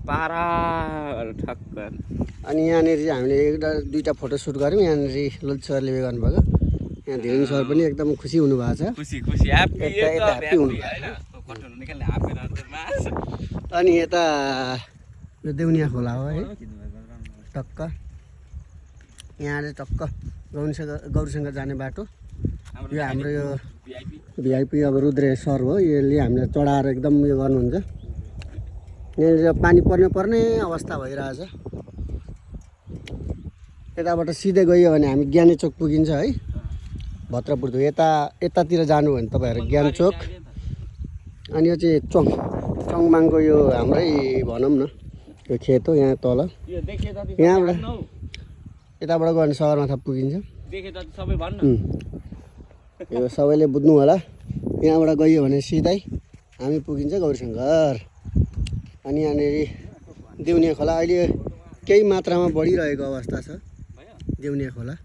पारा ठक्क अनि यहाँनिर चाहिँ हामीले दुईटा फोटो सुट गऱ्यौँ। यहाँनिर ललित सरले गर्नुभएको, यहाँ धेरै सर पनि एकदम खुसी हुनुभएको छ। खुसी खुसी ह्यापी ह्याप्पी हुनु। अनि यता यो देउनिया खोला हो है, टक्क यहाँ चाहिँ टक्क गौरीसँग जाने बाटो। यो हाम्रो यो भिआइपी अब रुद्रे सर हो, यसले हामीलाई चढाएर एकदम उयो गर्नुहुन्छ। यहाँनिर पानी पर्ने अवस्था भइरहेछ। यताबाट सिधै गयो भने हामी ज्ञानी चोक पुगिन्छ है, भद्रपुर यतातिर जानु भने तपाईँहरू ज्ञान चोक। अनि यो चाहिँ चङमाङको यो हाम्रै भनौँ न यो खेत हो, यहाँ तल यहाँबाट यताबाट गयो भने सगरमाथा पुगिन्छ। यो सबैले बुझ्नु होला। यहाँबाट गयो भने सिधै हामी पुगिन्छ गौरीशङ्कर। अनि यहाँनिर देउनिया खोला अहिले केही मात्रामा बढिरहेको अवस्था छ। देउनिया खोला